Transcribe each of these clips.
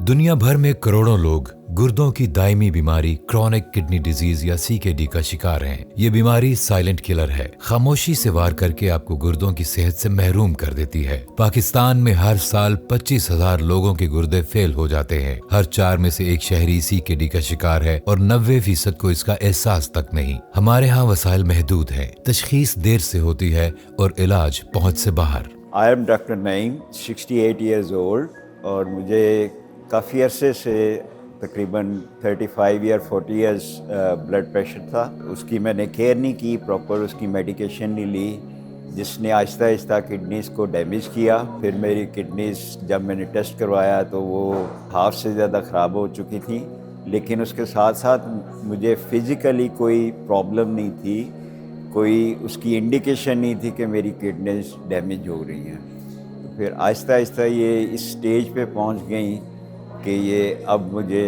दुनिया भर में करोड़ों लोग गुर्दों की दायमी बीमारी क्रॉनिक किडनी डिजीज या CKD का शिकार हैं। ये बीमारी साइलेंट किलर है, खामोशी से वार करके आपको गुर्दों की सेहत से महरूम कर देती है। पाकिस्तान में हर साल 25,000 लोगों के गुर्दे फेल हो जाते हैं। हर 4 में से एक शहरी CKD का शिकार है और 90% को इसका एहसास तक नहीं। हमारे यहाँ वसाइल महदूद हैं, तशखीस देर से होती है और इलाज पहुँच से बाहर। I am doctor Naeem, 68 years old और मुझे काफ़ी अरसे से तकरीबन 35 या 40 ईयर्स ब्लड प्रेशर था। उसकी मैंने केयर नहीं की, प्रॉपर उसकी मेडिकेशन नहीं ली, जिसने आहिस्ता आहिस्ता किडनीज़ को डैमेज किया। फिर मेरी किडनीज़ जब मैंने टेस्ट करवाया तो वो हाफ से ज़्यादा ख़राब हो चुकी थी, लेकिन उसके साथ साथ मुझे फ़िज़िकली कोई प्रॉब्लम नहीं थी, कोई उसकी इंडिकेशन नहीं थी कि मेरी किडनीज़ डैमेज हो रही हैं। तो फिर आहिस्ता आहिस्ता ये इस स्टेज पे पहुंच गई कि ये अब मुझे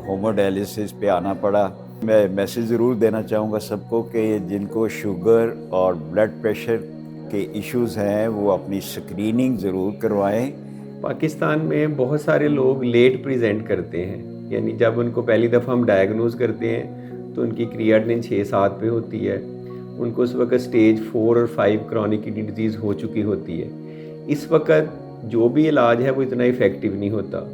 होमोडायलिसिस पे आना पड़ा। मैं मैसेज ज़रूर देना चाहूँगा सबको कि जिनको शुगर और ब्लड प्रेशर के इश्यूज़ हैं वो अपनी स्क्रीनिंग ज़रूर करवाएं। पाकिस्तान में बहुत सारे लोग लेट प्रेजेंट करते हैं, यानी जब उनको पहली दफ़ा हम डायग्नोज करते हैं तो उनकी क्रिएटिनिन 6-7 पे होती है। उनको उस वक्त स्टेज 4 और 5 क्रॉनिक किडनी डिजीज़ हो चुकी होती है। इस वक्त जो भी इलाज है वो इतना इफ़ेक्टिव नहीं होता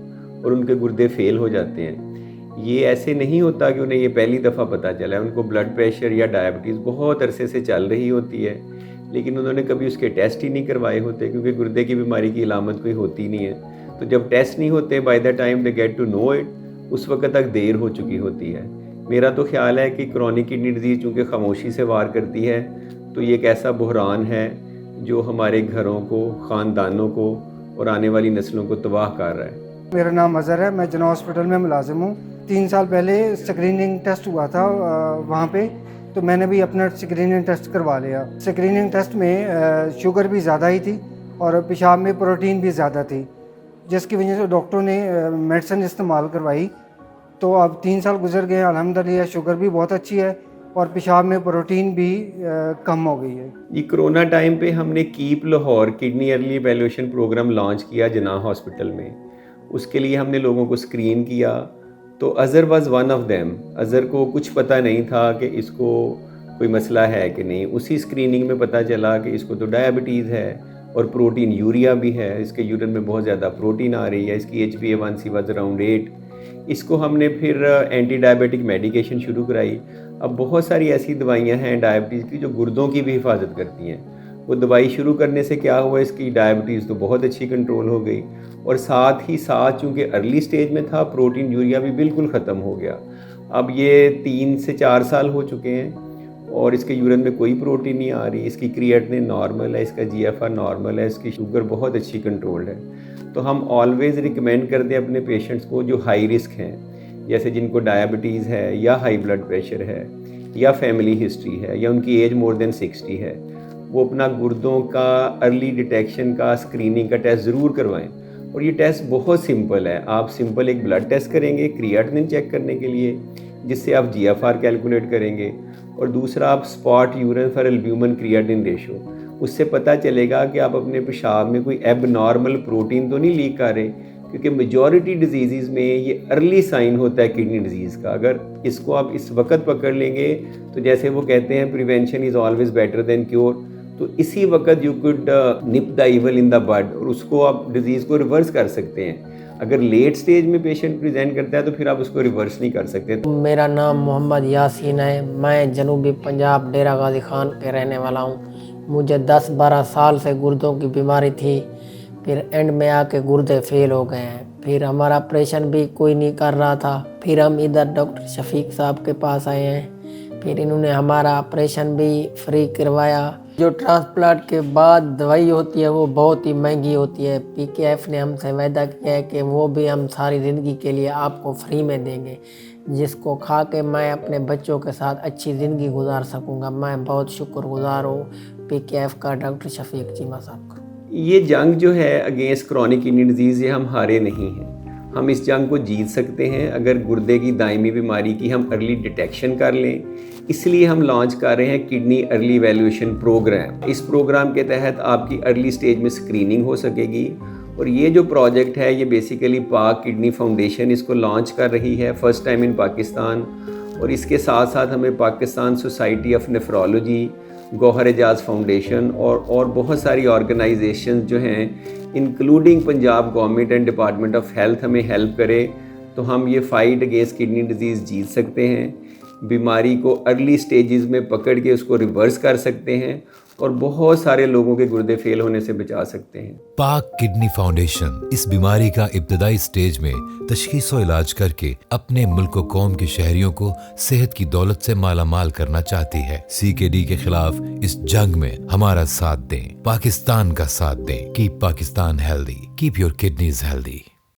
और उनके गुर्दे फेल हो जाते हैं। ये ऐसे नहीं होता कि उन्हें ये पहली दफ़ा पता चला है। उनको ब्लड प्रेशर या डायबिटीज़ बहुत अरसे से चल रही होती है, लेकिन उन्होंने कभी उसके टेस्ट ही नहीं करवाए होते, क्योंकि गुर्दे की बीमारी की अलामत कोई होती नहीं है। तो जब टेस्ट नहीं होते, by the time they get to know it, उस वक्त तक देर हो चुकी होती है। मेरा तो ख्याल है कि क्रॉनिक किडनी डिजीज़ चूँकि खामोशी से वार करती है, तो ये एक ऐसा बहरान है जो हमारे घरों को, ख़ानदानों को और आने वाली नस्लों को तबाह कर रहा है। मेरा नाम अज़हर है, मैं जना हॉस्पिटल में मुलाजिम हूँ। 3 साल पहले स्क्रीनिंग टेस्ट हुआ था वहाँ पे, तो मैंने भी अपना स्क्रीनिंग टेस्ट करवा लिया। स्क्रीनिंग टेस्ट में शुगर भी ज़्यादा ही थी और पेशाब में प्रोटीन भी ज़्यादा थी, जिसकी वजह से डॉक्टरों ने मेडिसिन इस्तेमाल करवाई। तो अब 3 साल गुजर गए, अल्हम्दुलिल्लाह शुगर भी बहुत अच्छी है और पेशाब में प्रोटीन भी कम हो गई है। ये कोरोना टाइम पे हमने keep Lahore kidney early evaluation programme launch किया जना हॉस्पिटल में। उसके लिए हमने लोगों को स्क्रीन किया, तो Azhar was one of them. Azhar को कुछ पता नहीं था कि इसको कोई मसला है कि नहीं। उसी स्क्रीनिंग में पता चला कि इसको तो डायबिटीज़ है और प्रोटीन यूरिया भी है, इसके यूरिन में बहुत ज़्यादा प्रोटीन आ रही है, इसकी HbA1c वाज अराउंड 8। इसको हमने फिर एंटी डायबिटिक मेडिकेशन शुरू कराई। अब बहुत सारी ऐसी दवाइयाँ हैं डायबिटीज़ की जो गुर्दों की भी हिफाजत करती हैं। वो दवाई शुरू करने से क्या हुआ, इसकी डायबिटीज़ तो बहुत अच्छी कंट्रोल हो गई और साथ ही साथ चूँकि अर्ली स्टेज में था, प्रोटीन यूरिया भी बिल्कुल ख़त्म हो गया। अब ये 3 से 4 साल हो चुके हैं और इसके यूरिन में कोई प्रोटीन नहीं आ रही, इसकी क्रिएटिनिन नॉर्मल है, इसका GFR नॉर्मल है, इसकी शुगर बहुत अच्छी कंट्रोल्ड है। तो हम ऑलवेज़ रिकमेंड करते हैं अपने पेशेंट्स को जो हाई रिस्क हैं, जैसे जिनको डायबिटीज़ है या हाई ब्लड प्रेशर है या फैमिली हिस्ट्री है या उनकी एज मोर देन 60 है, वो अपना गुर्दों का अर्ली डिटेक्शन का स्क्रीनिंग का टेस्ट ज़रूर करवाएं। और ये टेस्ट बहुत सिंपल है। आप सिंपल एक ब्लड टेस्ट करेंगे क्रिएटिनिन चेक करने के लिए, जिससे आप GFR कैलकुलेट करेंगे, और दूसरा आप spot urine for albumin creatinine ratio, उससे पता चलेगा कि आप अपने पेशाब में कोई एबनॉर्मल प्रोटीन तो नहीं लीक कर रहे, क्योंकि मेजॉरिटी डिजीज़ में ये अर्ली साइन होता है किडनी डिजीज़ का। अगर इसको आप इस वक्त पकड़ लेंगे तो जैसे वो कहते हैं prevention is always better than cure, तो इसी वक्त you could nip the evil in the bud और उसको आप डिज़ीज़ को रिवर्स कर सकते हैं। अगर लेट स्टेज में पेशेंट प्रेजेंट करता है तो फिर आप उसको रिवर्स नहीं कर सकते। मेरा नाम मोहम्मद यासीन है, मैं जनूबी पंजाब डेरा गाजी खान के रहने वाला हूँ। मुझे 10-12 साल से गुर्दों की बीमारी थी, फिर एंड में आके गुर्दे फेल हो गए हैं। फिर हमारा ऑपरेशन भी कोई नहीं कर रहा था, फिर हम इधर डॉक्टर शफीक साहब के पास आए हैं, फिर इन्होंने हमारा ऑपरेशन भी फ्री करवाया। जो ट्रांसप्लांट के बाद दवाई होती है वो बहुत ही महंगी होती है। PKF ने हमसे वायदा किया है कि वो भी हम सारी ज़िंदगी के लिए आपको फ्री में देंगे, जिसको खा के मैं अपने बच्चों के साथ अच्छी ज़िंदगी गुजार सकूंगा। मैं बहुत शुक्रगुजार हूँ PKF का, डॉक्टर शफीक चीमा साहब का। ये जंग जो है अगेंस्ट क्रॉनिक किडनी डिजीज़, ये हम हारे नहीं हैं। हम इस जंग को जीत सकते हैं अगर गुर्दे की दायमी बीमारी की हम अर्ली डिटेक्शन कर लें। इसलिए हम लॉन्च कर रहे हैं किडनी अर्ली इवैल्यूएशन प्रोग्राम। इस प्रोग्राम के तहत आपकी अर्ली स्टेज में स्क्रीनिंग हो सकेगी اور یہ جو پروجیکٹ ہے یہ بیسیکلی پاک کڈنی فاؤنڈیشن اس کو لانچ کر رہی ہے فرسٹ ٹائم ان پاکستان. اور اس کے ساتھ ساتھ ہمیں Pakistan society of nephrology, Gauhar Ijaz foundation اور بہت ساری آرگنائزیشن جو ہیں including Punjab government and department of health ہمیں ہیلپ کرے تو ہم یہ فائٹ اگینسٹ کڈنی ڈیزیز جیت سکتے ہیں, بیماری کو ارلی سٹیجز میں پکڑ کے اس کو ریورس کر سکتے ہیں اور بہت سارے لوگوں کے گردے فیل ہونے سے بچا سکتے ہیں. پاک کڈنی فاؤنڈیشن اس بیماری کا ابتدائی سٹیج میں تشخیص و علاج کر کے اپنے ملک و قوم کے شہریوں کو صحت کی دولت سے مالا مال کرنا چاہتی ہے. CKD کے خلاف اس جنگ میں ہمارا ساتھ دیں, پاکستان کا ساتھ دیں. Keep Pakistan healthy, keep your kidneys healthy.